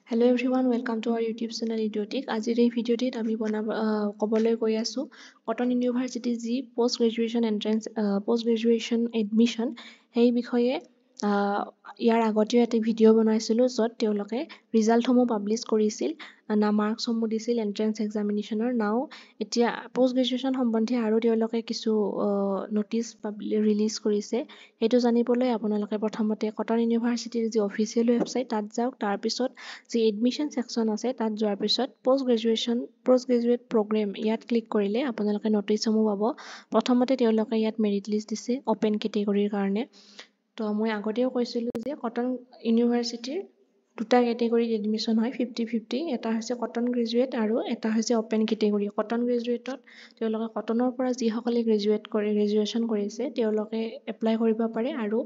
Hello everyone, welcome to our YouTube channel Idiotic. আজিৰ এই ভিডিঅ'টিত আমি ক'বলৈ গৈ আছো কটন ইউনিভাৰ্চিটি যি পোষ্ট গ্ৰেজুৱেশ্যন এডমিশ্যন সেই বিষয়ে ইয়াৰ আগতেও এটা ভিডিঅ' বনাইছিলোঁ য'ত তেওঁলোকে ৰিজাল্টসমূহ পাব্লিছ কৰিছিল মাৰ্কছসমূহ দিছিল এণ্ট্ৰেন্স এক্সামিনেশ্যনৰ নাও এতিয়া পোষ্ট গ্ৰেজুৱেশ্যন সম্বন্ধে আৰু তেওঁলোকে কিছু নটিচ ৰিলিজ কৰিছে সেইটো জানিবলৈ আপোনালোকে প্ৰথমতে কটন ইউনিভাৰ্চিটিৰ যি অফিচিয়েল ৱেবছাইট তাত যাওক তাৰপিছত যি এডমিশ্যন ছেকশ্যন আছে তাত যোৱাৰ পিছত পোষ্ট গ্ৰেজুৱেট প্ৰগ্ৰেম ইয়াত ক্লিক কৰিলে আপোনালোকে নটিচসমূহ পাব প্ৰথমতে তেওঁলোকে ইয়াত মেৰিট লিষ্ট দিছে অপেন কেটেগৰীৰ কাৰণে তো মই আগতেও কৈছিলোঁ যে কটন ইউনিভাৰ্চিটিৰ দুটা কেটেগৰীত এডমিশ্যন হয় 50-50 এটা হৈছে কটন গ্ৰেজুৱেট আৰু এটা হৈছে অপেন কেটেগৰী কটন গ্ৰেজুৱেটত তেওঁলোকে কটনৰ পৰা যিসকলে গ্ৰেজুৱেশ্যন কৰিছে তেওঁলোকে এপ্লাই কৰিব পাৰে আৰু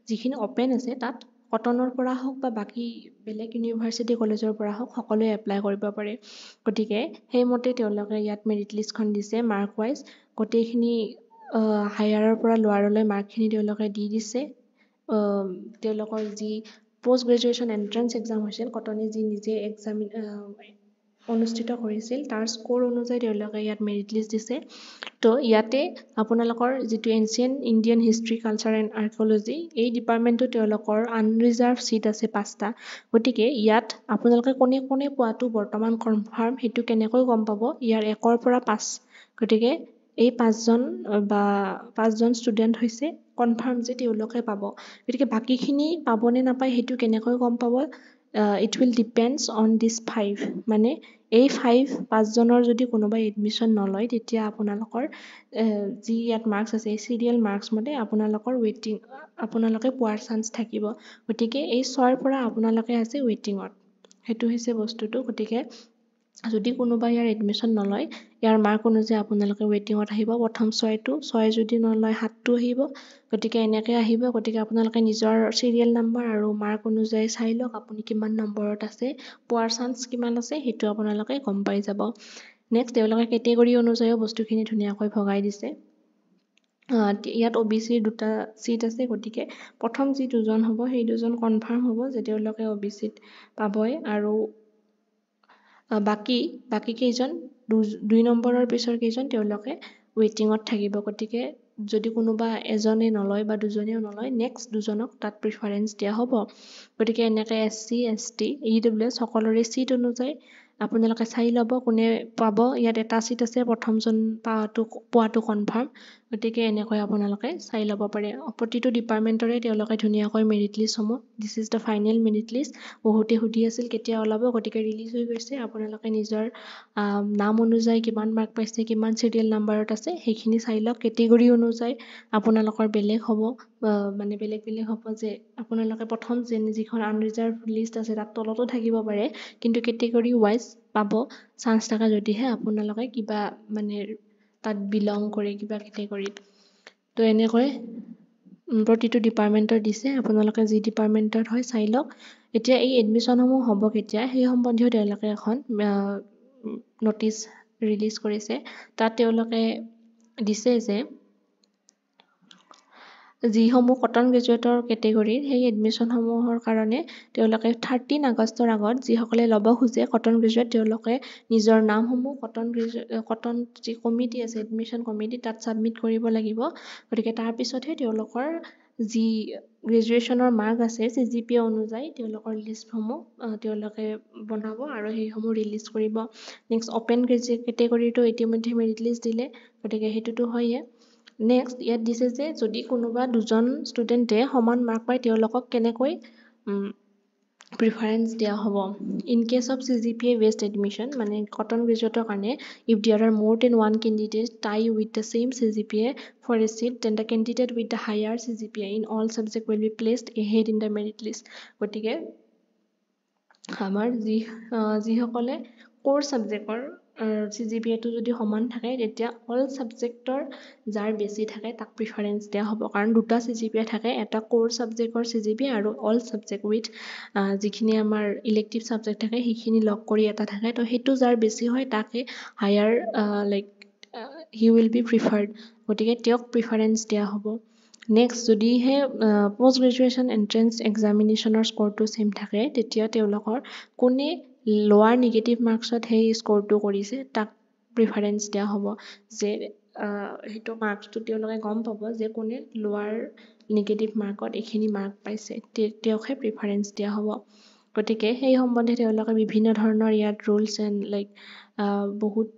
যিখিনি অপেন আছে তাত কটনৰ পৰা হওক বা বাকী বেলেগ ইউনিভাৰ্চিটি কলেজৰ পৰা হওক সকলোৱে এপ্লাই কৰিব পাৰে গতিকে সেইমতে তেওঁলোকে ইয়াত মেৰিট লিষ্টখন দিছে মাৰ্ক ৱাইজ গোটেইখিনি হায়াৰৰ পৰা লোৱাৰলৈ মাৰ্কখিনি তেওঁলোকে দি দিছে তেওঁলোকৰ যি পোষ্ট গ্ৰেজুৱেশ্যন এণ্ট্ৰেন্স এক্সাম হৈছিল কটনে যি নিজে অনুষ্ঠিত কৰিছিল তাৰ স্ক'ৰ অনুযায়ী তেওঁলোকে ইয়াত মেৰিট লিষ্ট দিছে তো ইয়াতে আপোনালোকৰ যিটো ancient Indian history culture and archaeology এই ডিপাৰ্টমেণ্টটো তেওঁলোকৰ আনৰিজাৰ্ভ ছিট আছে 5টা গতিকে ইয়াত আপোনালোকে কোনে কোনে পোৱাটো বৰ্তমান কনফাৰ্ম সেইটো কেনেকৈ গম পাব ইয়াৰ 1ৰ পৰা 5 গতিকে এই 5জন ষ্টুডেণ্ট হৈছে কনফাৰ্ম যে তেওঁলোকে পাব গতিকে বাকীখিনি পাবনে নাপায় সেইটো কেনেকৈ গম পাব ইট উইল ডিপেণ্ডছ অন দিছ 5 মানে এই 5জনৰ যদি কোনোবাই এডমিশ্যন নলয় তেতিয়া আপোনালোকৰ যি ইয়াত মাৰ্কছ আছে এই চিৰিয়েল মাৰ্কছ মতে আপোনালোকে পোৱাৰ চান্স থাকিব গতিকে এই 6ৰ পৰা আপোনালোকে আছে ৱেইটিঙত সেইটো হৈছে বস্তুটো গতিকে যদি কোনোবাই ইয়াৰ এডমিশ্যন নলয় ইয়াৰ মাৰ্ক অনুযায়ী আপোনালোকে ৱেইটিঙত আহিব প্ৰথম 6 যদি নলয় 7টো আহিব গতিকে এনেকৈ আহিব গতিকে আপোনালোকে নিজৰ চিৰিয়েল নাম্বাৰ আৰু মাৰ্ক অনুযায়ী চাই লওক আপুনি কিমান নম্বৰত আছে পোৱাৰ চান্স কিমান আছে সেইটো আপোনালোকে গম পাই যাব নেক্সট তেওঁলোকে কেটেগৰী অনুযায়ীও বস্তুখিনি ধুনীয়াকৈ ভগাই দিছে ইয়াত OBCৰ 2টা ছিট আছে গতিকে প্ৰথম যি দুজন হ'ব সেই দুজন কনফাৰ্ম হ'ব যে তেওঁলোকে OBCত পাবই আৰু বাকী কেইজন 2 নম্বৰৰ পিছৰ কেইজন তেওঁলোকে ৱেইটিঙত থাকিব গতিকে যদি কোনোবা এজনে নলয় বা দুজনেও নলয় নেক্সট দুজনক তাত প্ৰিফাৰেঞ্চ দিয়া হ'ব গতিকে এনেকৈ SC ST EWS সকলোৰে ছিট অনুযায়ী আপোনালোকে চাই ল'ব কোনে পাব ইয়াত এটা ছিট আছে প্ৰথমজন পোৱাটো কনফাৰ্ম গতিকে এনেকৈ আপোনালোকে চাই ল'ব পাৰে প্ৰতিটো ডিপাৰ্টমেণ্টৰে তেওঁলোকে ধুনীয়াকৈ মেৰিট লিষ্টসমূহ this is the final merit list বহুতে সুধি আছিল কেতিয়া ওলাব গতিকে ৰিলিজ হৈ গৈছে আপোনালোকে নিজৰ নাম অনুযায়ী কিমান মাৰ্ক পাইছে কিমান চিৰিয়েল নাম্বাৰত আছে সেইখিনি চাই লওক কেটেগৰী অনুযায়ী আপোনালোকৰ বেলেগ হ'ব মানে বেলেগ হ'ব যে আপোনালোকে প্ৰথম যিখন আনৰিজাৰ্ভ লিষ্ট আছে তাত তলতো থাকিব পাৰে কিন্তু কেটেগৰী ৱাইজ পাব চান্স থকা যদিহে আপোনালোকে কিবা মানে তাত বিলং কৰে কিবা কেটেগৰীত তো এনেকৈ প্ৰতিটো ডিপাৰ্টমেণ্টৰ দিছে আপোনালোকে যি ডিপাৰ্টমেণ্টত হয় চাই লওক এতিয়া এই এডমিশ্যনসমূহ হ'ব কেতিয়া সেই সম্বন্ধীয় তেওঁলোকে এখন নটিচ ৰিলিজ কৰিছে তাত তেওঁলোকে দিছে যে যিসমূহ কটন গ্ৰেজুৱেটৰ কেটেগৰীৰ সেই এডমিশ্যনসমূহৰ কাৰণে তেওঁলোকে 13 আগষ্টৰ আগত যিসকলে ল'ব খোজে কটন গ্ৰেজুৱেট তেওঁলোকে নিজৰ নামসমূহ কটন যি কমিটি আছে এডমিশ্যন কমিটি তাত ছাবমিট কৰিব লাগিব গতিকে তাৰপিছতহে তেওঁলোকৰ যি গ্ৰেজুৱেশ্যনৰ মাৰ্ক আছে CGPA অনুযায়ী তেওঁলোকৰ লিষ্টসমূহ তেওঁলোকে বনাব আৰু সেইসমূহ ৰিলিজ কৰিব নেক্সট অপেন কেটেগৰীটো ইতিমধ্যে মেৰিট লিষ্ট দিলে গতিকে সেইটোতো হয়েই নেক্সট ইয়াত দিছে যে যদি কোনোবা দুজন ষ্টুডেণ্টে সমান মাৰ্ক পায় তেওঁলোকক কেনেকৈ প্ৰিফাৰেঞ্চ দিয়া হ'ব in case of CGPA based admission মানে কটন গ্ৰেজুৱেটৰ কাৰণে if there are more than one candidate tie with the same CGPA for a seat then the candidate with the higher CGPA in all subject will be placed ahead in the merit list গতিকে আমাৰ যিসকলে ক'ৰ ছাবজেক্টৰ CGPAটো যদি সমান থাকে তেতিয়া all ছাবজেক্টৰ যাৰ বেছি থাকে তাক প্ৰিফাৰেঞ্চ দিয়া হ'ব কাৰণ দুটা CGPA থাকে এটা ক'ৰ ছাবজেক্টৰ CGPA আৰু অল ছাবজেক্ট উইথ যিখিনি আমাৰ ইলেক্টিভ ছাবজেক্ট থাকে সেইখিনি লগ কৰি এটা থাকে তো সেইটো যাৰ বেছি হয় তাকে higher he will be preferred গতিকে তেওঁক প্ৰিফাৰেঞ্চ দিয়া হ'ব নেক্সট যদিহে পোষ্ট গ্ৰেজুৱেশ্যন এণ্ট্ৰেঞ্চ এক্সামিনেশ্যনৰ স্ক'ৰটো ছেম থাকে তেতিয়া তেওঁলোকৰ কোনে লোৱাৰ নিগেটিভ মাৰ্কছত সেই স্ক'ৰটো কৰিছে তাক প্ৰিফাৰেঞ্চ দিয়া হ'ব যে সেইটো মাৰ্কছটো তেওঁলোকে গম পাব যে কোনে লোৱাৰ নিগেটিভ মাৰ্কত এইখিনি মাৰ্ক পাইছে তেওঁকহে প্ৰিফাৰেঞ্চ দিয়া হ'ব গতিকে সেই সম্বন্ধে তেওঁলোকে বিভিন্ন ধৰণৰ ইয়াত ৰুলছ এণ্ড বহুত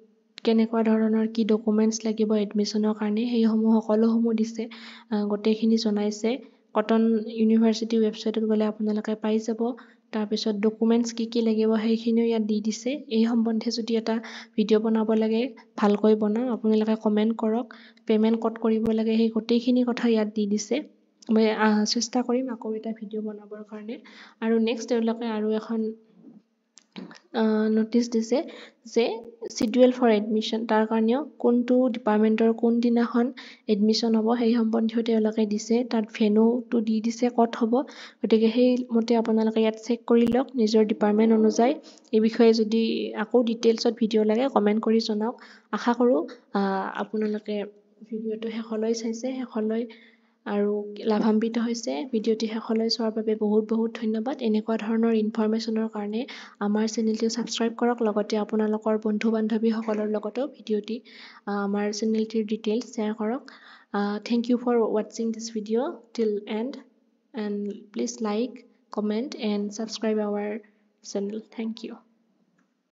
কেনেকুৱা ধৰণৰ কি ডকুমেণ্টছ লাগিব এডমিশ্যনৰ কাৰণে সেইসমূহ সকলোসমূহ দিছে গোটেইখিনি জনাইছে কটন ইউনিভাৰ্চিটি ৱেবছাইটত গ'লে আপোনালোকে পাই যাব তাৰপিছত ডকুমেণ্টছ কি লাগিব সেইখিনিও ইয়াত দি দিছে এই সম্বন্ধে যদি এটা ভিডিঅ' বনাব লাগে ভালকৈ বনাওঁ আপোনালোকে কমেণ্ট কৰক পে'মেণ্ট ক'ত কৰিব লাগে সেই গোটেইখিনি কথা ইয়াত দি দিছে মই চেষ্টা কৰিম আকৌ এটা ভিডিঅ' বনাবৰ কাৰণে আৰু নেক্সট তেওঁলোকে আৰু এখন ন'টিচ দিছে যে চিডুৱেল ফৰ এডমিশ্যন তাৰ কাৰণেও কোনটো ডিপাৰ্টমেণ্টৰ কোনদিনাখন এডমিশ্যন হ'ব সেই সম্বন্ধেও তেওঁলোকে দিছে তাত ভেনুটো দি দিছে ক'ত হ'ব গতিকে সেইমতে আপোনালোকে ইয়াত চেক কৰি লওক নিজৰ ডিপাৰ্টমেণ্ট অনুযায়ী এই বিষয়ে যদি আকৌ ডিটেইলছত ভিডিঅ' লাগে কমেণ্ট কৰি জনাওক আশা কৰোঁ আপোনালোকে ভিডিঅ'টো শেষলৈ চাইছে শেষলৈ আৰু লাভান্বিত হৈছে ভিডিঅ'টি শেষলৈ চোৱাৰ বাবে বহুত বহুত ধন্যবাদ এনেকুৱা ধৰণৰ ইনফৰমেশ্যনৰ কাৰণে আমাৰ চেনেলটো ছাবস্ক্ৰাইব কৰক লগতে আপোনালোকৰ বন্ধু বান্ধৱীসকলৰ লগতো ভিডিঅ'টি আমাৰ চেনেলটিৰ ডিটেইলছ শ্বেয়াৰ কৰক থেংক ইউ ফৰ ৱাটছিং this video' till end please like comment and subscribe our channel thank U